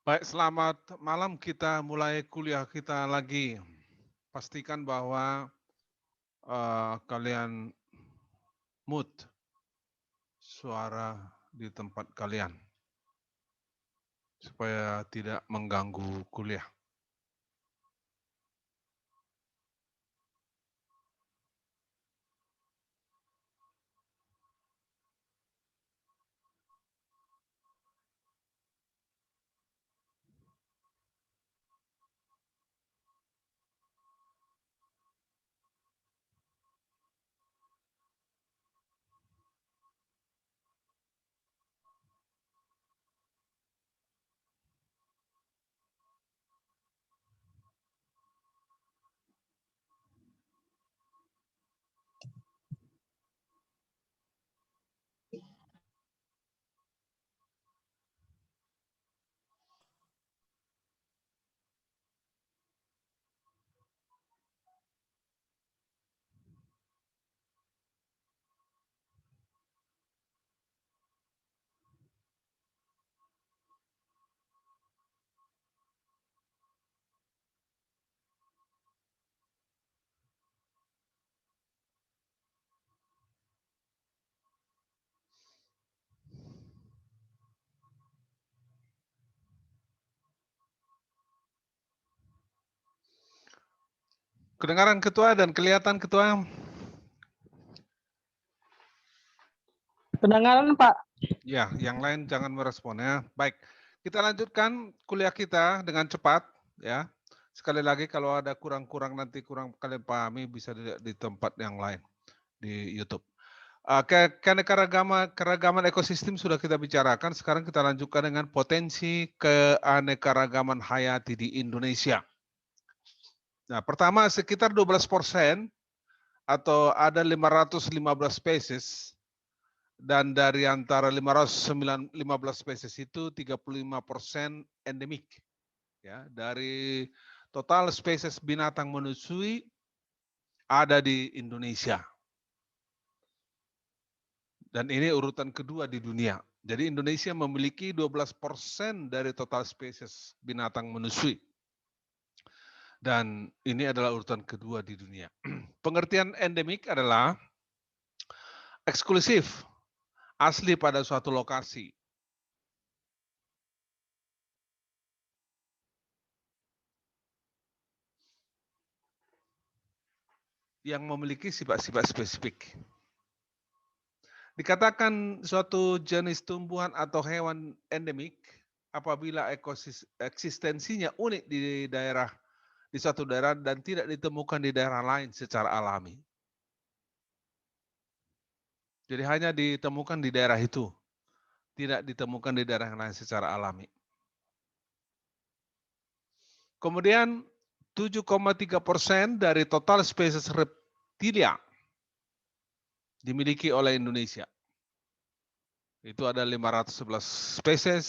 Baik, selamat malam. Kita mulai kuliah kita lagi. Pastikan bahwa kalian mute suara di tempat kalian supaya tidak mengganggu kuliah. Kedengaran ketua dan kelihatan ketua? Kedengaran, Pak. Ya, yang lain jangan merespon ya. Baik, kita lanjutkan kuliah kita dengan cepat ya. Sekali lagi kalau ada kurang-kurang nanti kurang kalian pahami bisa di tempat yang lain di YouTube. Keragaman ekosistem sudah kita bicarakan. Sekarang kita lanjutkan dengan potensi keanekaragaman hayati di Indonesia. Nah, pertama sekitar 12% atau ada 515 spesies, dan dari antara 515 spesies itu 35% endemik. Ya, dari total spesies binatang manusia ada di Indonesia. Dan ini urutan kedua di dunia. Jadi Indonesia memiliki 12% dari total spesies binatang manusia. Dan ini adalah urutan kedua di dunia. Pengertian endemik adalah eksklusif, asli pada suatu lokasi. Yang memiliki sifat-sifat spesifik. Dikatakan suatu jenis tumbuhan atau hewan endemik apabila eksistensinya unik di suatu daerah dan tidak ditemukan di daerah lain secara alami. Jadi hanya ditemukan di daerah itu, tidak ditemukan di daerah yang lain secara alami. Kemudian 7,3% dari total spesies reptilia dimiliki oleh Indonesia. Itu ada 511 spesies,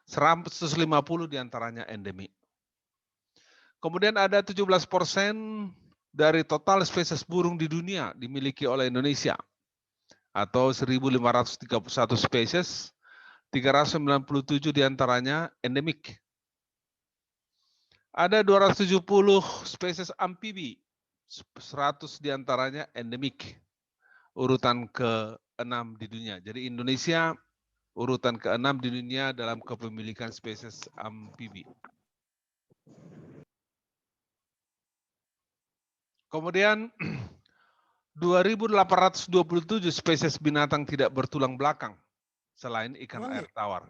150 diantaranya endemik. Kemudian ada 17% dari total spesies burung di dunia dimiliki oleh Indonesia, atau 1.531 spesies, 397 diantaranya endemik. Ada 270 spesies amfibi, 100 diantaranya endemik. Urutan ke-6 di dunia. Jadi Indonesia urutan ke-6 di dunia dalam kepemilikan spesies amfibi. Kemudian 2.827 spesies binatang tidak bertulang belakang selain ikan air tawar.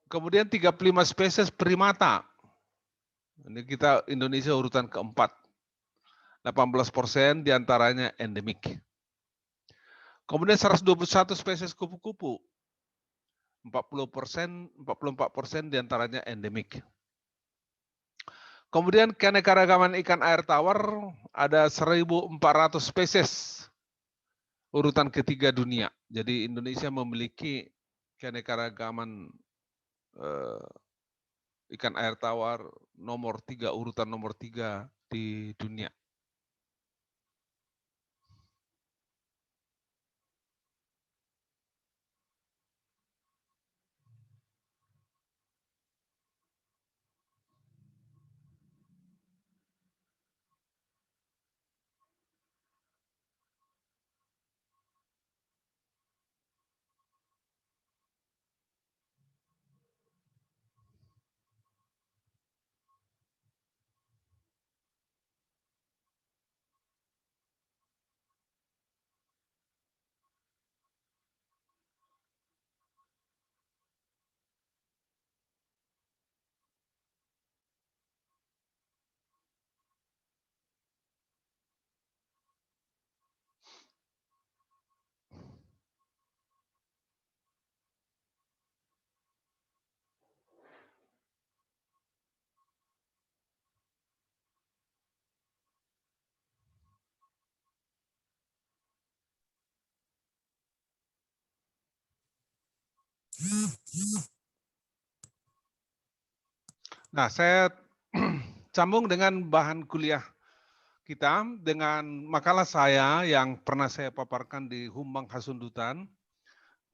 Kemudian 35 spesies primata. Ini kita Indonesia urutan keempat. 18% diantaranya endemik. Kemudian 121 spesies kupu-kupu. 44% diantaranya endemik. Kemudian keanekaragaman ikan air tawar ada 1.400 spesies. Urutan ketiga dunia. Jadi Indonesia memiliki keanekaragaman ikan air tawar urutan nomor 3 di dunia. Nah, saya sambung dengan bahan kuliah kita dengan makalah saya yang pernah saya paparkan di Humbang Hasundutan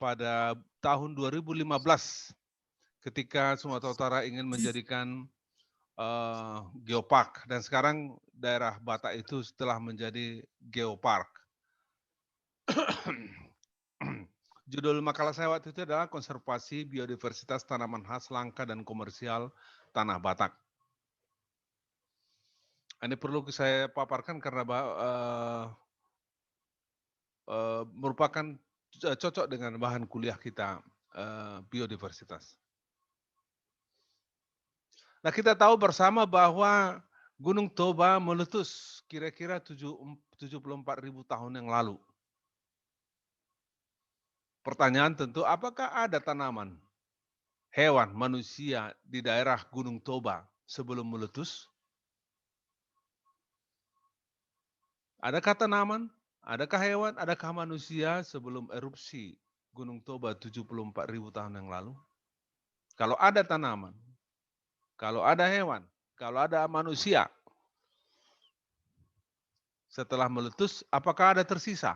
pada tahun 2015 ketika Sumatera Utara ingin menjadikan geopark, dan sekarang daerah Batak itu setelah menjadi geopark. Judul makalah saya waktu itu adalah konservasi biodiversitas tanaman khas langka dan komersial tanah Batak. Ini perlu saya paparkan karena merupakan cocok dengan bahan kuliah kita, biodiversitas. Nah, kita tahu bersama bahwa Gunung Toba meletus kira-kira 74.000 tahun yang lalu. Pertanyaan tentu, apakah ada tanaman, hewan, manusia di daerah Gunung Toba sebelum meletus? Adakah tanaman, adakah hewan, adakah manusia sebelum erupsi Gunung Toba 74.000 tahun yang lalu? Kalau ada tanaman, kalau ada hewan, kalau ada manusia, setelah meletus, apakah ada tersisa?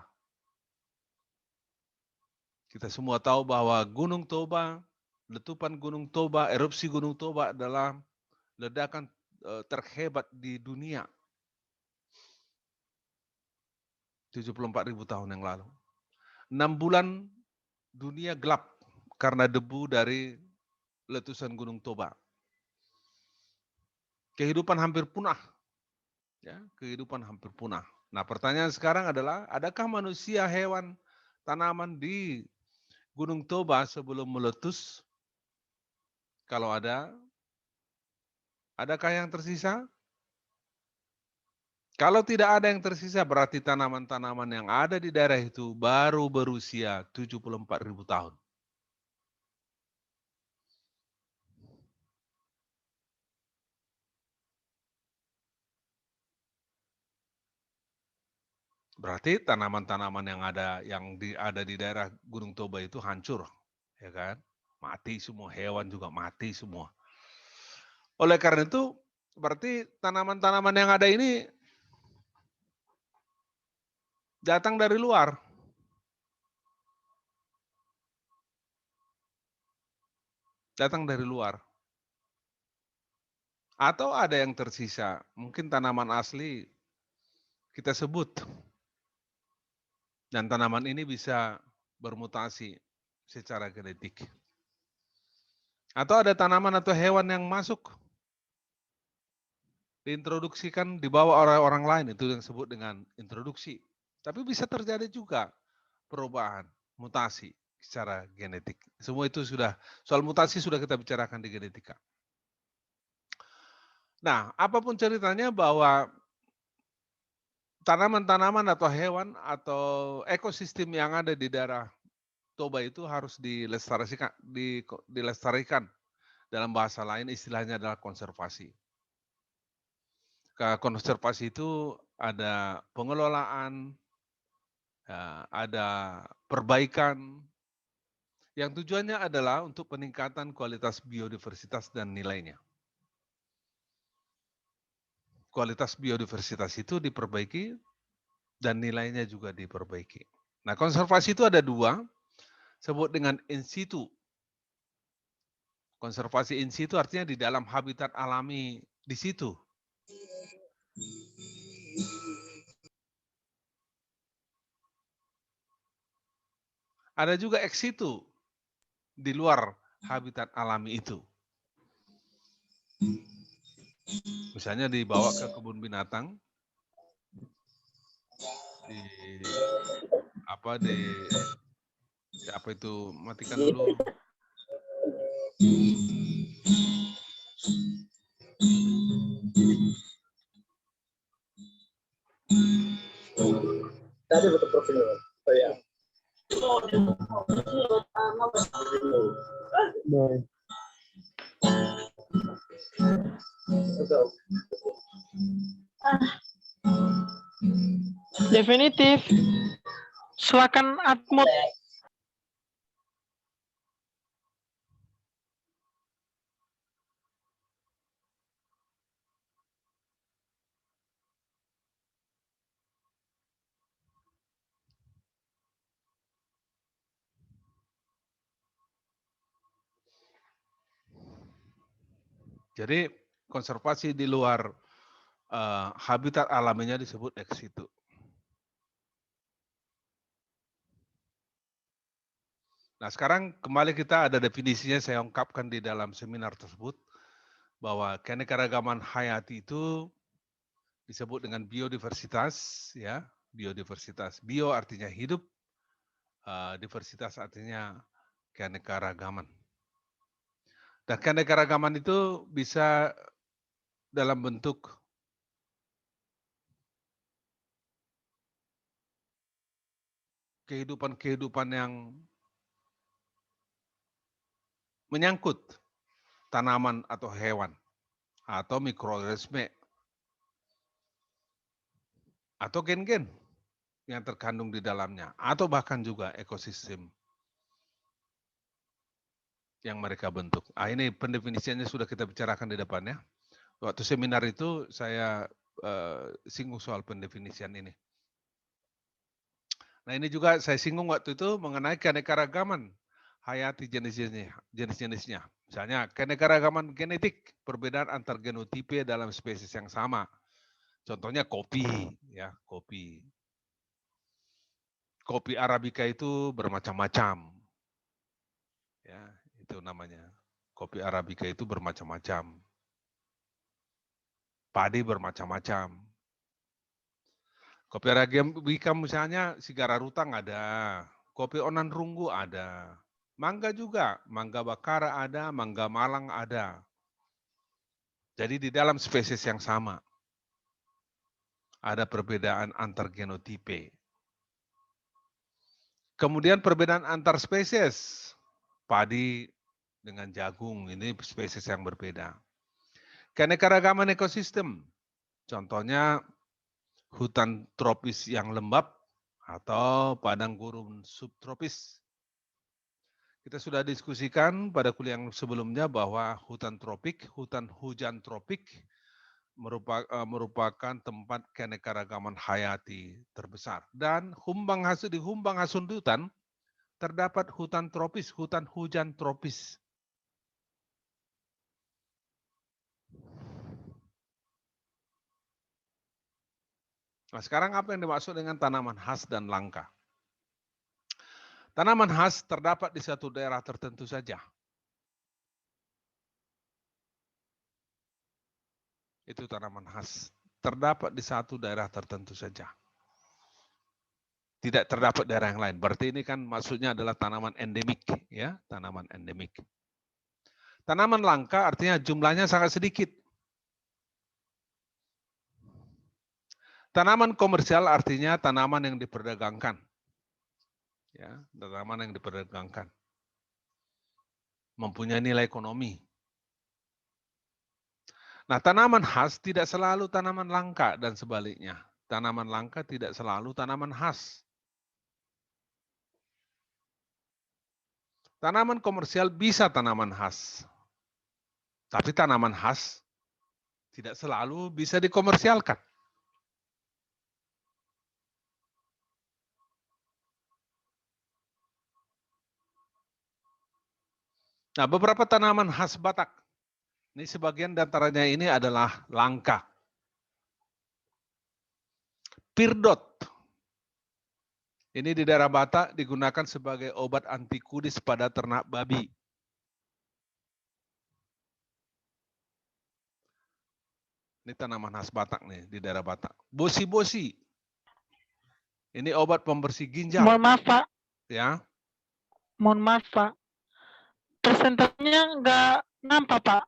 Kita semua tahu bahwa Gunung Toba, letupan Gunung Toba, erupsi Gunung Toba adalah ledakan terhebat di dunia 74.000 tahun yang lalu. 6 bulan dunia gelap karena debu dari letusan Gunung Toba. Kehidupan hampir punah. Ya, kehidupan hampir punah. Nah, pertanyaan sekarang adalah, adakah manusia, hewan, tanaman di Gunung Toba sebelum meletus? Kalau ada, adakah yang tersisa? Kalau tidak ada yang tersisa, berarti tanaman-tanaman yang ada di daerah itu baru berusia 74.000 tahun. Berarti tanaman-tanaman yang ada di daerah Gunung Toba itu hancur, ya kan? Mati semua, hewan juga mati semua. Oleh karena itu, berarti tanaman-tanaman yang ada ini datang dari luar. Datang dari luar. Atau ada yang tersisa, mungkin tanaman asli kita sebut. Dan tanaman ini bisa bermutasi secara genetik. Atau ada tanaman atau hewan yang masuk, diintroduksikan, dibawa oleh orang lain, itu yang disebut dengan introduksi. Tapi bisa terjadi juga perubahan, mutasi secara genetik. Semua itu sudah, soal mutasi sudah kita bicarakan di genetika. Nah, apapun ceritanya bahwa tanaman-tanaman atau hewan atau ekosistem yang ada di daerah Toba itu harus dilestarikan. Dalam bahasa lain istilahnya adalah konservasi. Konservasi itu ada pengelolaan, ada perbaikan, yang tujuannya adalah untuk peningkatan kualitas biodiversitas dan nilainya. Kualitas biodiversitas itu diperbaiki dan nilainya juga diperbaiki. Nah, konservasi itu ada dua, sebut dengan in situ. Konservasi in situ artinya di dalam habitat alami di situ. Ada juga ex situ, di luar habitat alami itu. Misalnya dibawa ke kebun binatang, apa itu, matikan dulu. Tadi betul profil. Oh ya. Definitif. Silakan Atmut. Jadi konservasi di luar habitat alaminya disebut ex situ. Nah, sekarang kembali kita ada definisinya saya ungkapkan di dalam seminar tersebut bahwa keanekaragaman hayati itu disebut dengan biodiversitas, ya, biodiversitas. Bio artinya hidup, diversitas artinya keanekaragaman. Dan keanekaragaman itu bisa dalam bentuk kehidupan-kehidupan yang menyangkut tanaman atau hewan, atau mikroorganisme, atau gen-gen yang terkandung di dalamnya, atau bahkan juga ekosistem yang mereka bentuk. Ini pendefinisiannya sudah kita bicarakan di depannya. Waktu seminar itu saya singgung soal pendefinisian ini. Nah, ini juga saya singgung waktu itu mengenai keanekaragaman hayati jenis-jenisnya. Misalnya keanekaragaman genetik, perbedaan antar genotipe dalam spesies yang sama. Contohnya kopi, ya, kopi. Kopi Arabica itu bermacam-macam. Ya, itu namanya. Kopi Arabica itu bermacam-macam. Padi bermacam-macam. Kopi Arabica misalnya Sigara Rutang ada, kopi Onan Runggu ada, mangga juga, mangga Bakara ada, mangga Malang ada. Jadi di dalam spesies yang sama ada perbedaan antar genotipe. Kemudian perbedaan antar spesies, padi dengan jagung, ini spesies yang berbeda. Keanekaragaman ekosistem, contohnya hutan tropis yang lembab atau padang gurun subtropis. Kita sudah diskusikan pada kuliah yang sebelumnya bahwa hutan tropik, hutan hujan tropik merupakan tempat keanekaragaman hayati terbesar. Dan di Humbang Hasundutan terdapat hutan tropis, hutan hujan tropis. Nah, sekarang apa yang dimaksud dengan tanaman khas dan langka? Tanaman khas terdapat di satu daerah tertentu saja. Itu tanaman khas. Terdapat di satu daerah tertentu saja. Tidak terdapat daerah yang lain. Berarti ini kan maksudnya adalah tanaman endemik, ya, tanaman endemik. Tanaman langka artinya jumlahnya sangat sedikit. Tanaman komersial artinya tanaman yang diperdagangkan. Ya, tanaman yang diperdagangkan. Mempunyai nilai ekonomi. Nah, tanaman khas tidak selalu tanaman langka dan sebaliknya. Tanaman langka tidak selalu tanaman khas. Tanaman komersial bisa tanaman khas. Tapi tanaman khas tidak selalu bisa dikomersialkan. Nah, beberapa tanaman khas Batak. Ini sebagian antaranya ini adalah langka. Pirdot. Ini di daerah Batak digunakan sebagai obat anti kudis pada ternak babi. Ini tanaman khas Batak nih di daerah Batak. Bosi-bosi. Ini obat pembersih ginjal. Mohon maaf, Pak. Ya. Mohon maaf, Pak. Presentasinya nggak nampak, Pak.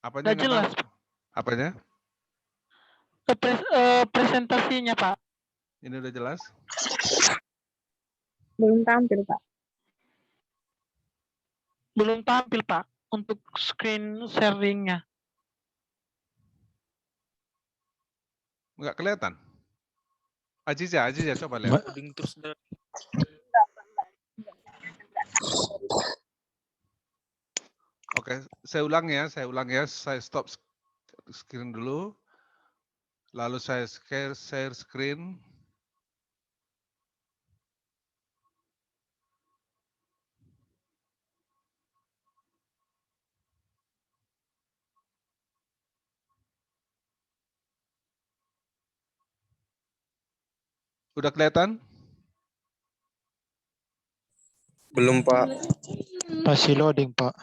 Apanya Nggak jelas. Apanya? Presentasinya, Pak. Ini udah jelas? Belum tampil, Pak. Belum tampil, Pak, untuk screen sharing-nya. Enggak kelihatan. Aziza, coba lihat. Oke, saya ulang ya. Saya stop screen dulu. Lalu saya share screen. Udah kelihatan? Belum, Pak. Masih loading, Pak.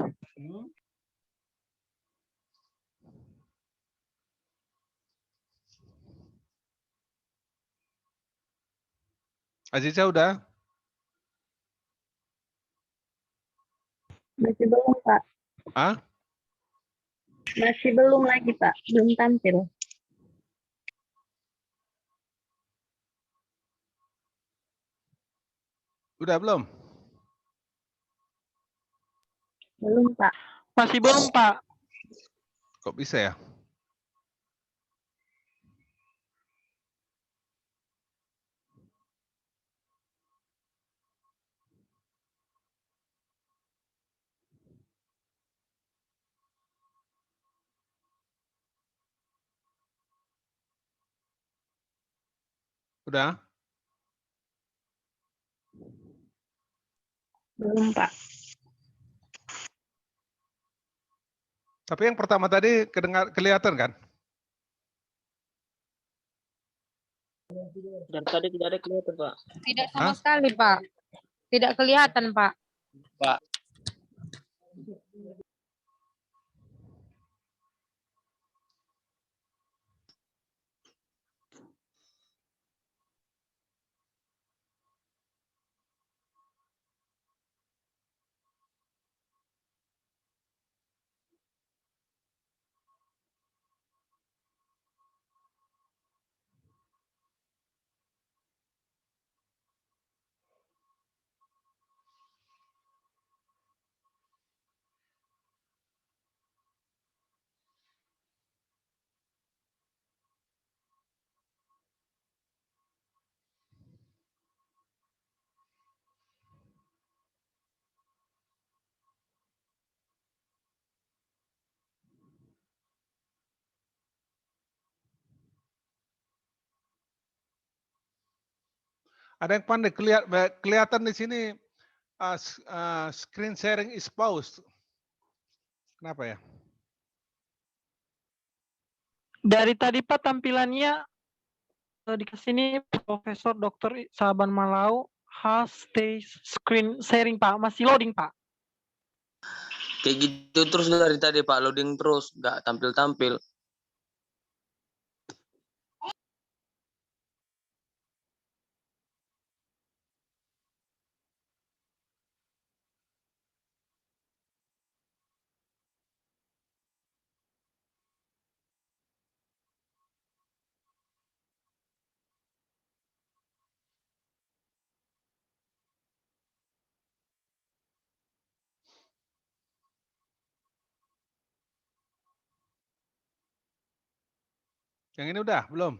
Aziza udah? Masih belum, Pak. Ah? Masih belum lagi, Pak. Belum tampil. Udah belum? Belum, Pak. Masih belum, Pak. Kok bisa ya? Udah? Belum, Pak. Tapi yang pertama tadi kelihatan kan? Dan tadi tidak ada kelihatan, Pak. Tidak sama Hah? sekali, Pak. Tidak kelihatan, Pak. Pak. Ada yang pandai kelihatan di sini screen sharing is paused. Kenapa ya? Dari tadi, Pak, tampilannya di sini Profesor Dr. Saban Malau has stay screen sharing, Pak. Masih loading, Pak. Kayak gitu terus dari tadi, Pak. Loading terus. Nggak tampil-tampil. Yang ini udah belum?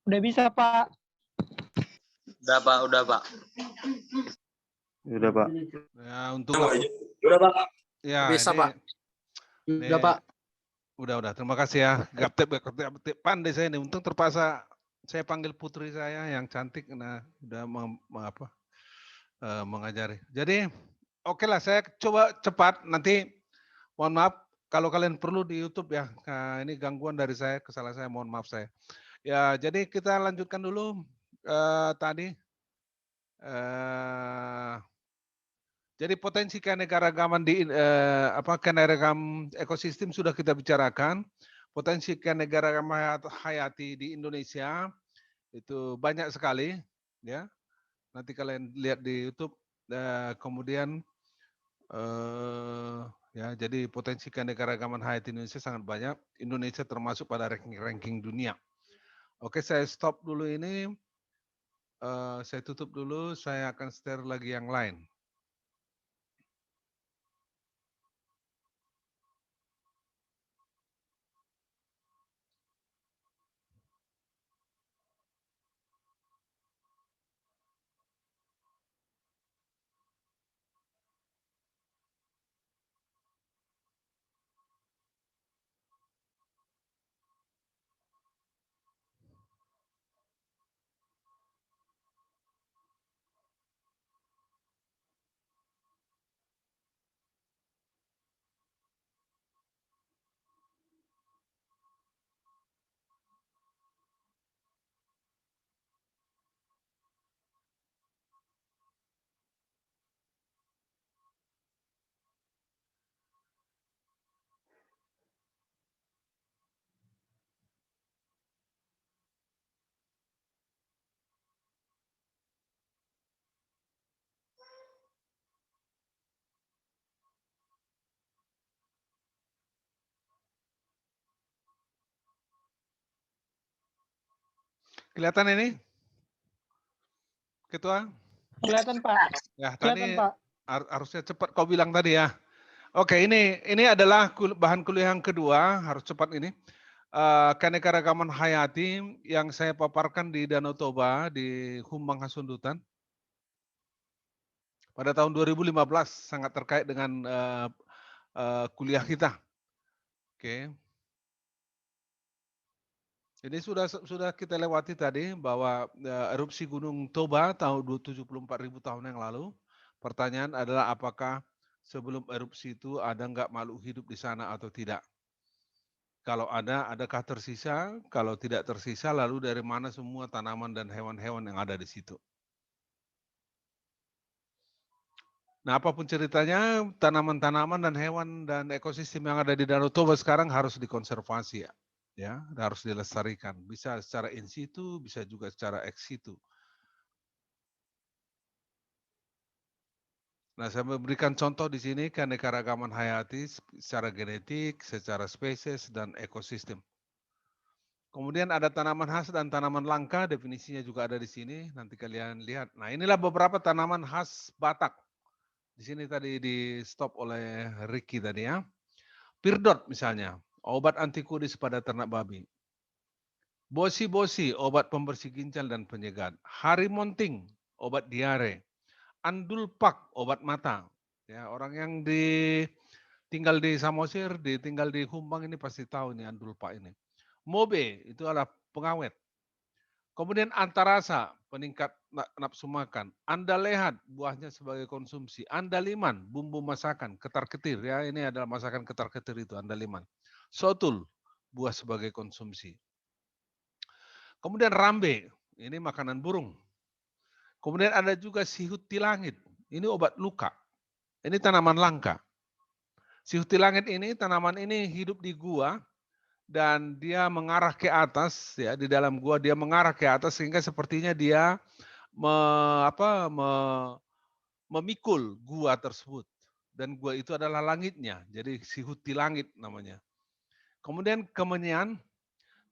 Udah bisa, Pak. Udah Pak, udah Pak. Udah, Pak. Ya, untunglah. Udah Pak. Ya, Bisa, ini, Pak. ini Udah Pak. udah. Terima kasih ya. Gaptep pandai saya ini. Untung terpaksa saya panggil putri saya yang cantik. Nah, udah mengajari. Jadi, oke lah. Saya coba cepat. Nanti, mohon maaf kalau kalian perlu di YouTube ya. Nah, ini gangguan dari saya, kesalahan saya. Mohon maaf saya. Ya, jadi kita lanjutkan dulu tadi. Jadi potensi keanekaragaman di keanekaragaman ekosistem sudah kita bicarakan. Potensi keanekaragaman hayati di Indonesia itu banyak sekali, ya. Nanti kalian lihat di YouTube. Kemudian ya, jadi potensi keanekaragaman hayati Indonesia sangat banyak. Indonesia termasuk pada ranking dunia. Oke, saya stop dulu ini. Saya tutup dulu. Saya akan share lagi yang lain. Kelihatan ini? Ketua? Kelihatan, Pak. Ya, Kelihatan, tadi Pak. harusnya cepat kau bilang tadi ya. Oke, ini adalah bahan kuliah yang kedua, harus cepat ini. Keanekaragaman hayati yang saya paparkan di Danau Toba di Humbang Hasundutan pada tahun 2015, sangat terkait dengan kuliah kita. Oke. Ini sudah kita lewati tadi bahwa erupsi Gunung Toba tahun 74.000 tahun yang lalu. Pertanyaan adalah apakah sebelum erupsi itu ada nggak makhluk hidup di sana atau tidak? Kalau ada, adakah tersisa? Kalau tidak tersisa, lalu dari mana semua tanaman dan hewan-hewan yang ada di situ? Nah, apapun ceritanya, tanaman-tanaman dan hewan dan ekosistem yang ada di Danau Toba sekarang harus dikonservasi ya. Ya, harus dilestarikan. Bisa secara in situ, bisa juga secara ex situ. Nah, saya memberikan contoh di sini keanekaragaman hayati secara genetik, secara spesies, dan ekosistem. Kemudian ada tanaman khas dan tanaman langka, definisinya juga ada di sini, nanti kalian lihat. Nah, inilah beberapa tanaman khas Batak. Di sini tadi di stop oleh Ricky tadi ya. Pirdot misalnya, obat anti kudis pada ternak babi. Bosi-bosi, obat pembersih ginjal dan penyegat. Harimonting, obat diare. Andulpak, obat mata. Ya, orang yang tinggal di Samosir, tinggal di Humbang ini pasti tahu nih Andulpak ini. Mobe, itu adalah pengawet. Kemudian antarasa, peningkat nafsu makan. Andalehat, buahnya sebagai konsumsi. Andaliman, bumbu masakan, ketar-ketir. Ya, ini adalah masakan ketar-ketir itu, andaliman. Sotul, buah sebagai konsumsi. Kemudian rambe, ini makanan burung. Kemudian ada juga sihut tilangit, ini obat luka. Ini tanaman langka. Sihut tilangit ini, tanaman ini hidup di gua, dan dia mengarah ke atas ya, di dalam gua dia mengarah ke atas sehingga sepertinya dia memikul gua tersebut, dan gua itu adalah langitnya, jadi sihuti langit namanya. Kemudian kemenyan,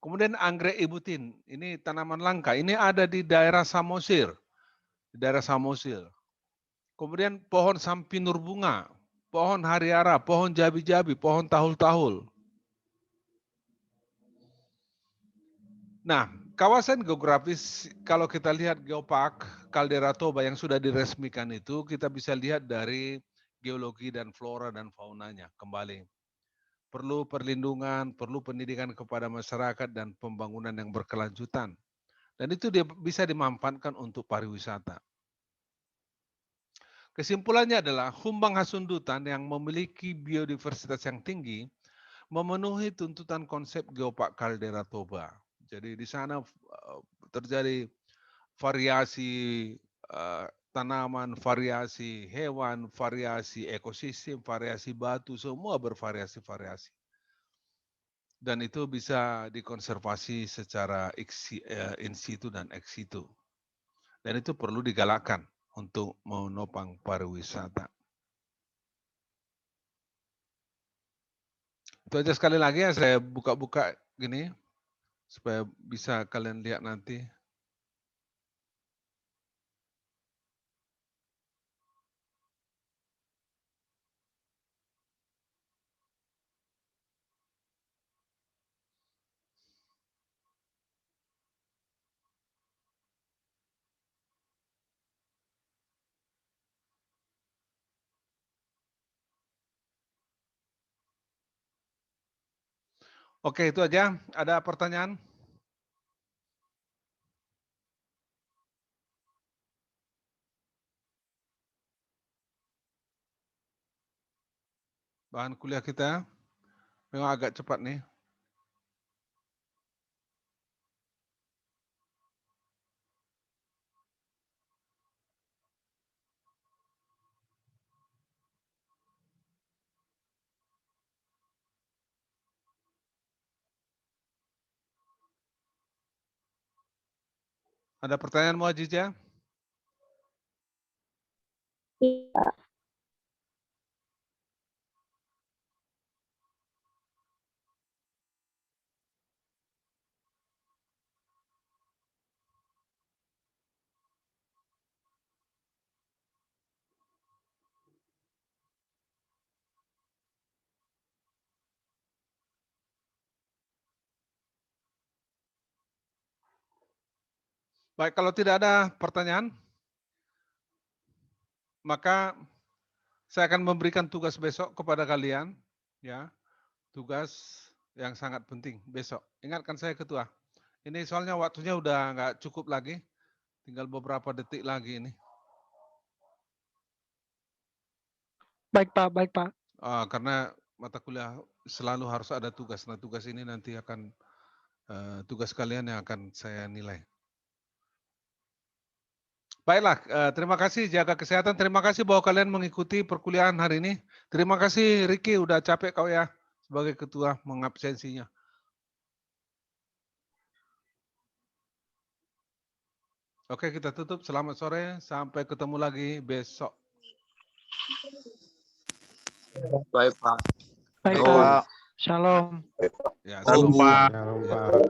kemudian anggrek ibutin, ini tanaman langka, ini ada di daerah Samosir, Kemudian pohon sampinur bunga, pohon hariara, pohon jabi-jabi, pohon tahul-tahul. Nah, kawasan geografis, kalau kita lihat Geopark Caldera Toba yang sudah diresmikan itu, kita bisa lihat dari geologi dan flora dan faunanya kembali. Perlu perlindungan, perlu pendidikan kepada masyarakat dan pembangunan yang berkelanjutan. Dan itu bisa dimanfaatkan untuk pariwisata. Kesimpulannya adalah Humbang Hasundutan yang memiliki biodiversitas yang tinggi memenuhi tuntutan konsep Geopark Caldera Toba. Jadi di sana terjadi variasi tanaman, variasi hewan, variasi ekosistem, variasi batu, semua bervariasi-variasi. Dan itu bisa dikonservasi secara in situ dan ex situ. Dan itu perlu digalakkan untuk menopang pariwisata. Itu aja sekali lagi ya, saya buka-buka gini supaya bisa kalian lihat nanti. Oke, itu aja. Ada pertanyaan? Bahan kuliah kita memang agak cepat nih. Ada pertanyaan Mu Aziza? Iya. Baik, kalau tidak ada pertanyaan, maka saya akan memberikan tugas besok kepada kalian, ya, tugas yang sangat penting besok. Ingatkan saya ketua. Ini soalnya waktunya udah nggak cukup lagi, tinggal beberapa detik lagi ini. Baik Pak, baik Pak. Karena mata kuliah selalu harus ada tugas. Nah, tugas ini nanti akan tugas kalian yang akan saya nilai. Baiklah, terima kasih, jaga kesehatan. Terima kasih bahwa kalian mengikuti perkuliahan hari ini. Terima kasih Ricky, udah capek kau ya sebagai ketua mengabsensinya. Oke, kita tutup. Selamat sore, sampai ketemu lagi besok. Baik, Pak. Baik Oh. Pak. Shalom. Ya, Shalom, Pak. Ya.